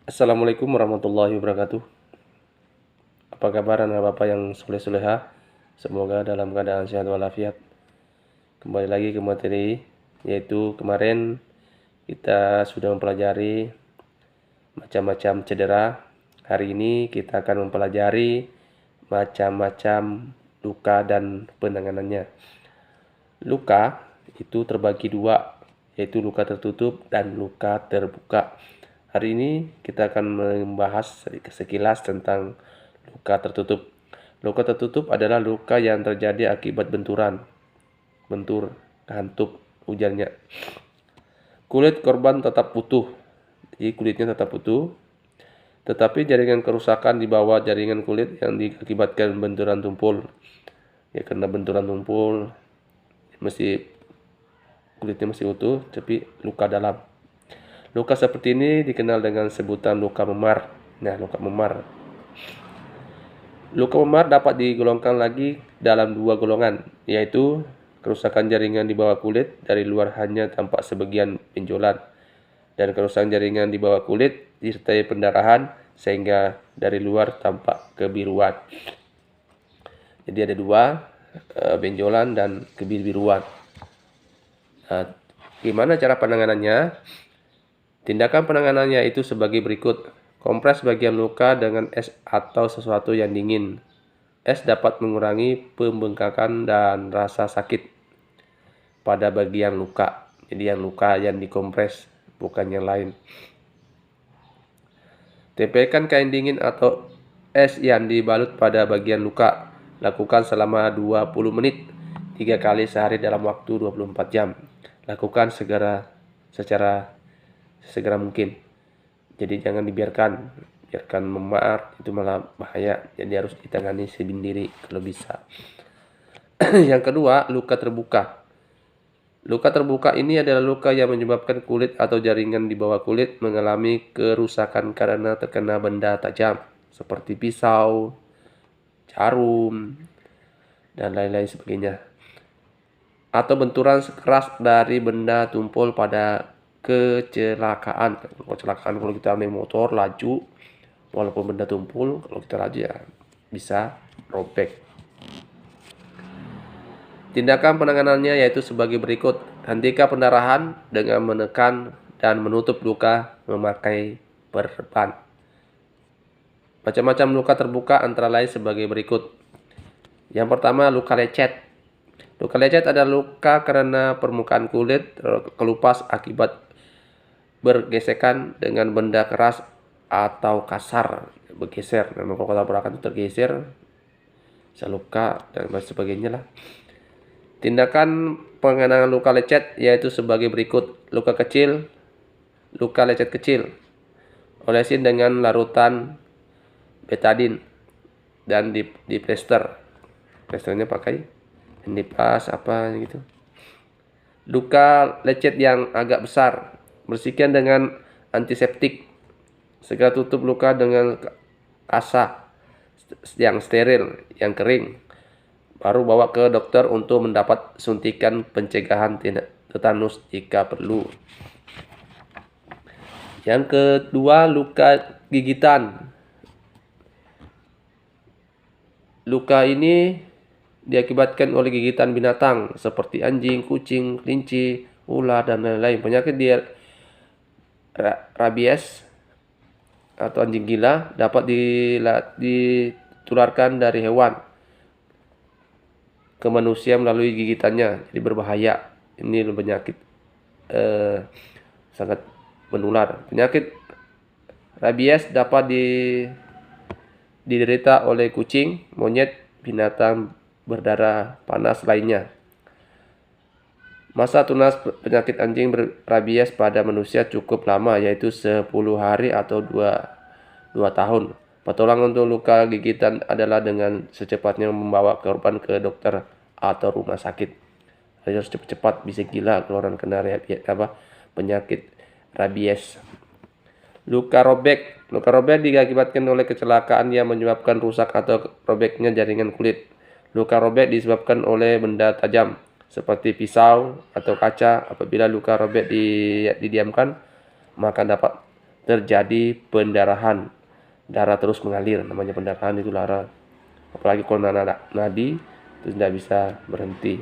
Assalamualaikum warahmatullahi wabarakatuh. Apa kabar anak bapak yang soleh-soleha? Semoga dalam keadaan sehat walafiat. Kembali lagi ke materi, yaitu kemarin kita sudah mempelajari macam-macam cedera. Hari ini kita akan mempelajari macam-macam luka dan penanganannya. Luka itu terbagi dua, yaitu luka tertutup dan luka terbuka. Hari ini kita akan membahas sekilas tentang luka tertutup. Luka tertutup adalah luka yang terjadi akibat bentur, hantuk, ujarnya. Kulit korban tetap utuh, jadi kulitnya tetap utuh, tetapi jaringan kerusakan di bawah jaringan kulit yang diakibatkan benturan tumpul. Ya, karena benturan tumpul, kulitnya masih utuh, tapi luka dalam. Luka seperti ini dikenal dengan sebutan luka memar. Nah, luka memar. Luka memar dapat digolongkan lagi dalam dua golongan, yaitu kerusakan jaringan di bawah kulit dari luar hanya tampak sebagian benjolan, dan kerusakan jaringan di bawah kulit disertai pendarahan sehingga dari luar tampak kebiruan. Jadi ada dua, benjolan dan kebiruan. Nah, gimana cara penanganannya? Tindakan penanganannya itu sebagai berikut. Kompres bagian luka dengan es atau sesuatu yang dingin. Es dapat mengurangi pembengkakan dan rasa sakit pada bagian luka. Jadi yang luka yang dikompres, bukan yang lain. Tempelkan kain dingin atau es yang dibalut pada bagian luka. Lakukan selama 20 menit, 3 kali sehari dalam waktu 24 jam. Lakukan secara segera mungkin. Jadi jangan biarkan memar, itu malah bahaya. Jadi harus ditangani sendiri kalau bisa. Yang kedua, luka terbuka. Luka terbuka ini adalah luka yang menyebabkan kulit atau jaringan di bawah kulit mengalami kerusakan karena terkena benda tajam seperti pisau, jarum, dan lain-lain sebagainya. Atau benturan keras dari benda tumpul pada kecelakaan kalau kita naik motor laju, walaupun benda tumpul, kalau kita laju ya bisa robek. Tindakan penanganannya yaitu sebagai berikut. Hentikan pendarahan dengan menekan dan menutup luka memakai perban. Macam-macam luka terbuka antara lain sebagai berikut. Yang pertama, luka lecet. Luka lecet adalah luka karena permukaan kulit kelupas akibat bergesekan dengan benda keras atau kasar, bergeser. Memang kalau tabrakan itu tergeser, bisa luka dan sebagainya lah. Tindakan penanganan luka lecet yaitu sebagai berikut. Luka lecet kecil, olesin dengan larutan betadin dan di plester. Plesternya pakai handipas apa gitu. Luka lecet yang agak besar, bersihkan dengan antiseptik. Segera tutup luka dengan kasa yang steril, yang kering. Baru bawa ke dokter untuk mendapat suntikan pencegahan tetanus jika perlu. Yang kedua, luka gigitan. Luka ini diakibatkan oleh gigitan binatang seperti anjing, kucing, kelinci, ular, dan lain-lain. Penyakit rabies atau anjing gila dapat ditularkan dari hewan ke manusia melalui gigitannya, jadi berbahaya. Ini penyakit sangat menular. Penyakit rabies dapat diderita oleh kucing, monyet, binatang berdarah panas lainnya. Masa tunas penyakit anjing rabies pada manusia cukup lama, yaitu 10 hari atau 2 tahun. Pertolongan untuk luka gigitan adalah dengan secepatnya membawa korban ke dokter atau rumah sakit. Harus cepat-cepat, bisa gila kalau orang kena penyakit rabies. Luka robek. Luka robek diakibatkan oleh kecelakaan yang menyebabkan rusak atau robeknya jaringan kulit. Luka robek disebabkan oleh benda tajam seperti pisau atau kaca. Apabila luka robek didiamkan, maka dapat terjadi pendarahan, darah terus mengalir, namanya pendarahan itu darah. Apalagi kalau nadi itu tidak bisa berhenti.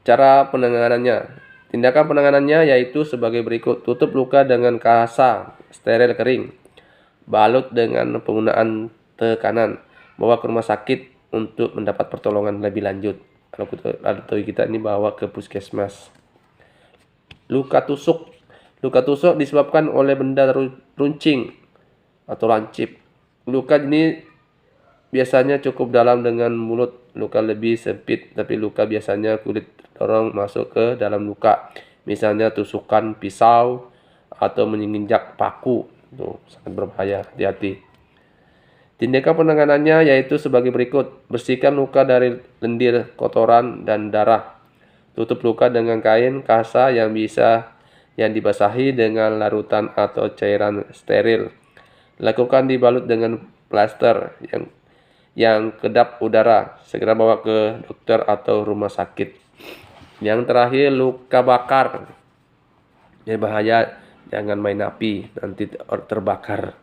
Cara penanganannya. Tindakan penanganannya yaitu sebagai berikut. Tutup luka dengan kasa steril kering. Balut dengan penggunaan tekanan. Bawa ke rumah sakit untuk mendapat pertolongan lebih lanjut. Atau kita ini bawa ke puskesmas. Luka tusuk. Luka tusuk disebabkan oleh benda runcing atau lancip. Luka ini biasanya cukup dalam dengan mulut. Luka lebih sempit, tapi luka biasanya kulit terdorong masuk ke dalam luka. Misalnya tusukan pisau atau menginjak paku. Tuh, sangat berbahaya, hati-hati. Tindakan penanganannya yaitu sebagai berikut. Bersihkan luka dari lendir, kotoran, dan darah. Tutup luka dengan kain kasa yang dibasahi dengan larutan atau cairan steril. Lakukan dibalut dengan plaster yang kedap udara. Segera bawa ke dokter atau rumah sakit. Yang terakhir, luka bakar. Ini bahaya, jangan main api, nanti terbakar.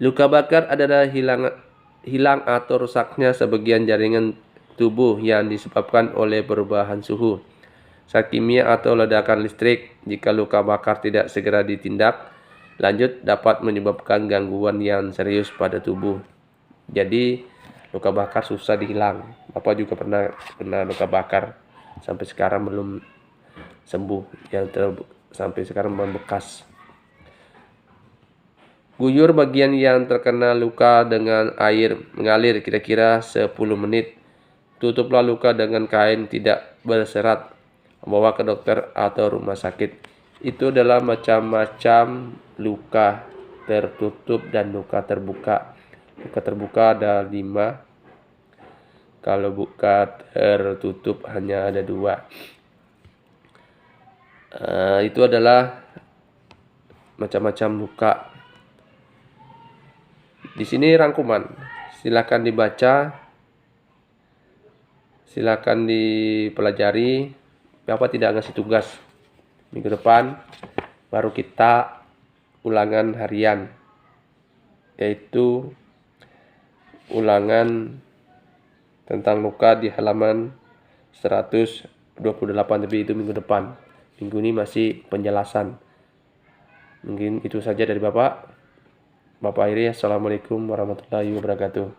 Luka bakar adalah hilang atau rusaknya sebagian jaringan tubuh yang disebabkan oleh perubahan suhu, zat kimia atau ledakan listrik. Jika luka bakar tidak segera ditindak lanjut, dapat menyebabkan gangguan yang serius pada tubuh. Jadi luka bakar susah dihilang. Bapak juga pernah kena luka bakar, sampai sekarang belum sembuh, sampai sekarang membekas. Guyur bagian yang terkena luka dengan air mengalir kira-kira 10 menit. Tutuplah luka dengan kain tidak berserat. Bawa ke dokter atau rumah sakit. Itu adalah macam-macam luka tertutup dan luka terbuka. Luka terbuka ada 5. Kalau luka tertutup hanya ada 2. Itu adalah macam-macam luka. Di sini rangkuman, silakan dibaca, silakan dipelajari. Bapak tidak ngasih tugas. Minggu depan baru kita ulangan harian, yaitu ulangan tentang luka di halaman 128, tapi itu minggu depan. Minggu ini masih penjelasan. Mungkin itu saja dari Bapak. Bapak akhiri, assalamualaikum warahmatullahi wabarakatuh.